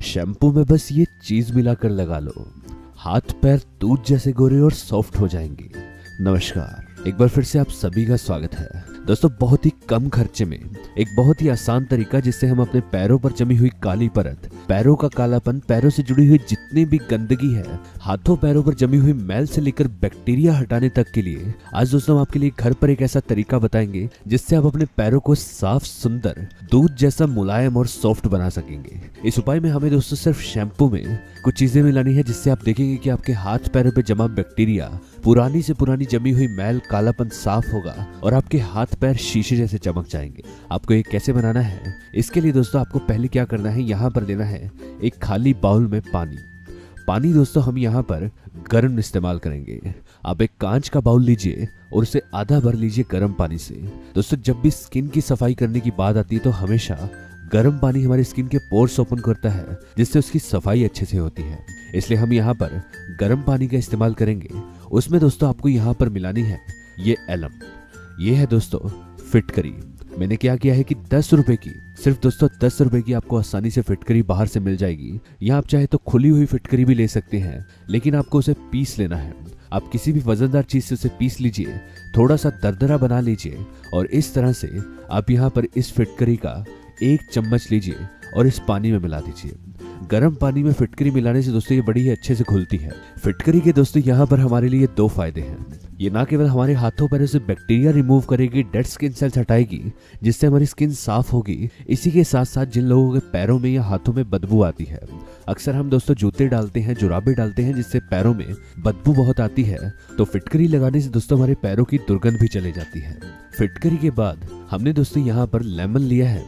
Shampoo में बस ये चीज मिलाकर लगा लो, हाथ पैर दूध जैसे गोरे और सॉफ्ट हो जाएंगे। नमस्कार, एक बार फिर से आप सभी का स्वागत है दोस्तों। बहुत ही कम खर्चे में एक बहुत ही आसान तरीका जिससे हम अपने पैरों पर जमी हुई काली परत, पैरों का कालापन, पैरों से जुड़ी हुई जितनी भी गंदगी है, हाथों पैरों पर जमी हुई मैल से लेकर बैक्टीरिया हटाने तक के लिए आज दोस्तों हम आपके लिए घर पर एक ऐसा तरीका बताएंगे जिससे आप अपने पैरों को साफ, सुंदर, दूध जैसा मुलायम और सॉफ्ट बना सकेंगे। इस उपाय में हमें दोस्तों सिर्फ शैम्पू में कुछ चीजें मिलानी है जिससे आप देखेंगे कि आपके हाथ पैरों पे जमा बैक्टीरिया, पुरानी से पुरानी जमी हुई मैल, कालापन साफ होगा और आपके हाथ पैर शीशे जैसे चमक जाएंगे। आपको ये कैसे बनाना है, इसके लिए दोस्तों आपको पहले क्या करना है, यहाँ पर लेना है एक खाली बाउल में पानी दोस्तों हम यहाँ पर गर्म इस्तेमाल करेंगे। आप एक कांच का बाउल लीजिए और उसे आधा भर लीजिए गर्म पानी से। दोस्तों जब भी स्किन की सफाई करने की बात आती है तो हमेशा गर्म पानी हमारी स्किन के पोर्स ओपन करता है जिससे उसकी सफाई अच्छे से होती है। इसलिए हम यहाँ पर गर्म पानी का इस्तेमाल करेंगे। उसमें दोस्तों आपको यहाँ पर मिलानी है ये एलम, ये है दोस्तों फिटकरी। मैंने क्या किया है कि 10 रुपए की, सिर्फ दोस्तों 10 रुपए की आपको आसानी से फिटकरी बाहर से मिल जाएगी। यहाँ आप चाहे तो खुली हुई फिटकरी भी ले सकते हैं, लेकिन आपको उसे पीस लेना है। आप किसी भी वजनदार चीज से उसे पीस लीजिए, थोड़ा सा दरदरा बना लीजिए और इस तरह से आप यहाँ पर इस फिटकरी का 1 चम्मच लीजिए और इस पानी में मिला दीजिए। गर्म पानी में फिटकरी मिलाने से दोस्तों ये बड़ी ही अच्छे से घुलती है। फिटकरी के दोस्तों यहाँ पर हमारे लिए 2 फायदे हैं। ये ना केवल हमारे हाथों पैरों से बैक्टीरिया रिमूव करेगी, डेड स्किन सेल्स हटाएगी जिससे हमारी स्किन साफ होगी। इसी के साथ साथ जिन लोगों के पैरों में या हाथों में बदबू आती है, अक्सर हम दोस्तों जूते डालते हैं, जुराबे डालते हैं जिससे पैरों में बदबू बहुत आती है, तो फिटकरी लगाने से दोस्तों हमारे पैरों की दुर्गंध भी चले जाती है। फिटकरी के बाद हमने दोस्तों यहाँ पर लेमन लिया है।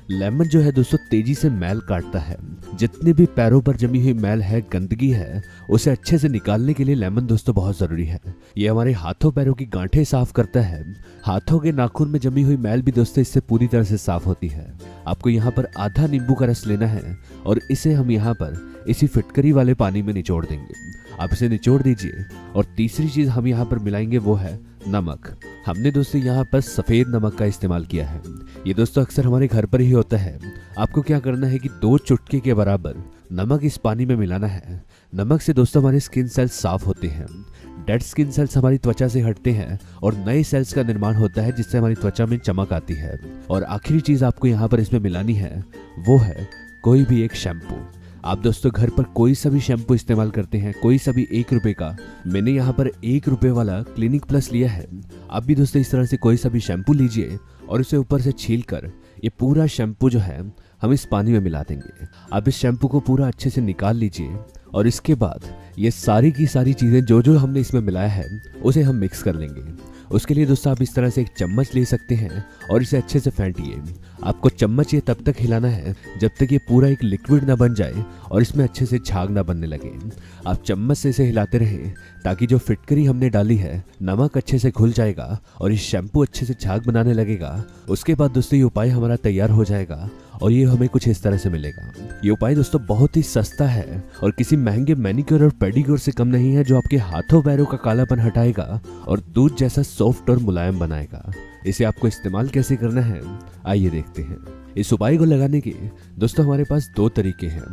लेमन जो है दोस्तों तेजी से मैल काटता है। जितनी भी पैरों पर जमी हुई मैल है, गंदगी है, उसे अच्छे से निकालने के लिए लेमन दोस्तों बहुत जरूरी है। ये हमारे हाथों पैरों की गांठें साफ करता है। हाथों के नाखून में जमी हुई मैल भी दोस्तों इससे पूरी तरह से साफ होती है। आपको यहाँ पर आधा नींबू का रस लेना है और इसे हम यहाँ पर इसी फिटकरी वाले पानी में निचोड़ देंगे। आप इसे निचोड़ दीजिए और तीसरी चीज हम यहाँ पर मिलाएंगे वो है नमक। हमने दोस्तों यहाँ पर सफेद नमक का इस्तेमाल किया है। ये दोस्तों अक्सर हमारे घर पर ही होता है। आपको क्या करना है कि 2 चुटकी के बराबर नमक इस पानी में मिलाना है। नमक से दोस्तों हमारे स्किन सेल्स साफ होते हैं, डेड स्किन सेल्स हमारी त्वचा से हटते हैं और नए सेल्स का निर्माण होता है जिससे हमारी त्वचा में चमक आती है। और आखिरी चीज आपको यहाँ पर इसमें मिलानी है वो है कोई भी एक शैम्पू। आप दोस्तों घर पर कोई सा भी शैम्पू इस्तेमाल करते हैं, कोई सा भी 1 रुपए का। मैंने यहाँ पर 1 रुपए वाला क्लिनिक प्लस लिया है। आप भी दोस्तों इस तरह से कोई सा भी शैम्पू लीजिए और उसे ऊपर से छील कर ये पूरा शैम्पू जो है हम इस पानी में मिला देंगे। आप इस शैम्पू को पूरा अच्छे से निकाल लीजिए और इसके बाद ये सारी की सारी चीज़ें जो जो हमने इसमें मिलाया है उसे हम मिक्स कर लेंगे। उसके लिए दोस्तों आप इस तरह से एक चम्मच ले सकते हैं और इसे अच्छे से फेंटिए। आपको चम्मच ये तब तक हिलाना है जब तक ये पूरा एक लिक्विड ना बन जाए और इसमें अच्छे से झाग ना बनने लगे। आप चम्मच से इसे हिलाते रहें ताकि जो फिटकरी हमने डाली है, नमक अच्छे से घुल जाएगा और इस शैम्पू अच्छे से झाग बनाने लगेगा। उसके बाद दोस्तों ये उपाय हमारा तैयार हो जाएगा और ये हमें कुछ इस तरह से मिलेगा। ये उपाय दोस्तों बहुत ही सस्ता है और किसी महंगे मैनिक्योर और पेडिक्योर से कम नहीं है, जो आपके हाथों पैरों का कालापन हटाएगा और दूध जैसा सॉफ्ट और मुलायम बनाएगा। इसे आपको इस्तेमाल कैसे करना है आइए देखते हैं। इस उपाय को लगाने के दोस्तों हमारे पास 2 तरीके हैं।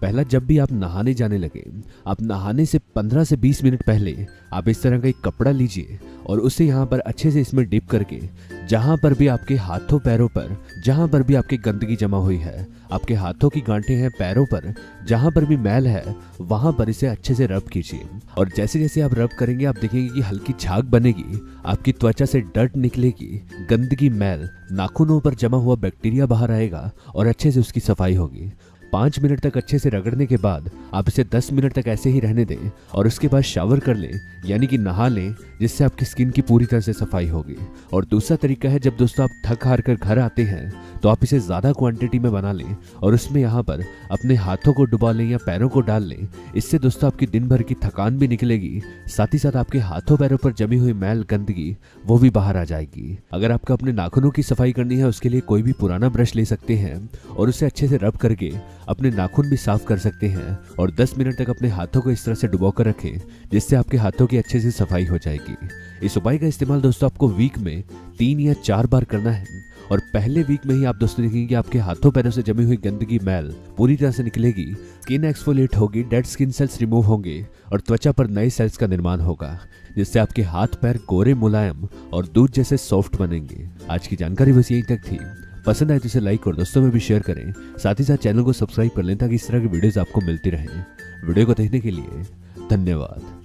पहला, जब भी आप नहाने जाने लगे, आप नहाने से 15 से 20 मिनट पहले आप इस तरह का एक कपड़ा लीजिए और उसे यहाँ पर अच्छे से इसमें डिप करके जहाँ पर भी आपके हाथों पैरों पर, जहाँ पर भी आपकी गंदगी जमा हुई है, आपके हाथों की गांठें हैं, पैरों पर जहाँ पर भी मैल है, वहाँ पर इसे अच्छे से रब कीजिए। और जैसे जैसे आप रब करेंगे आप देखेंगे कि हल्की झाग बनेगी, आपकी त्वचा से डर्ट निकलेगी, गंदगी, मैल, नाखूनों पर जमा हुआ बैक्टीरिया बाहर आएगा और अच्छे से उसकी सफाई होगी। 5 मिनट तक अच्छे से रगड़ने के बाद आप इसे 10 मिनट तक ऐसे ही रहने दें और उसके बाद शावर कर लें, यानी कि नहा लें, जिससे आपकी स्किन की पूरी तरह से सफाई होगी। और दूसरा तरीका है, जब दोस्तों आप थक हार कर घर आते हैं तो आप इसे ज़्यादा क्वांटिटी में बना लें और उसमें यहाँ पर अपने हाथों को डुबा लें या पैरों को डाल लें। इससे दोस्तों आपकी दिन भर की थकान भी निकलेगी, साथ ही साथ आपके हाथों पैरों पर जमी हुई मैल, गंदगी वो भी बाहर आ जाएगी। अगर आपको अपने नाखूनों की सफाई करनी है, उसके लिए कोई भी पुराना ब्रश ले सकते हैं और उसे अच्छे से रब करके अपने नाखून भी साफ कर सकते हैं और 10 मिनट तक अपने हाथों को इस तरह से डुबो कर रखें, जिससे आपके हाथों की अच्छे से सफाई हो जाएगी। इस उपाय का इस्तेमाल दोस्तों आपको वीक में 3 या 4 बार करना है और पहले वीक में ही आप दोस्तों देखेंगे कि आपके हाथों पैरों से जमी हुई गंदगी मैल पूरी तरह से निकलेगी, स्किन एक्सफोलिएट होगी, डेड स्किन सेल्स रिमूव होंगे और त्वचा पर नए सेल्स का निर्माण होगा, जिससे आपके हाथ पैर गोरे, मुलायम और दूध जैसे सॉफ्ट बनेंगे। आज की जानकारी बस यहीं तक थी। पसंद आए तो इसे लाइक और दोस्तों में भी शेयर करें। साथ ही साथ चैनल को सब्सक्राइब कर लें ताकि इस तरह की वीडियोस आपको मिलती रहें। वीडियो को देखने के लिए धन्यवाद।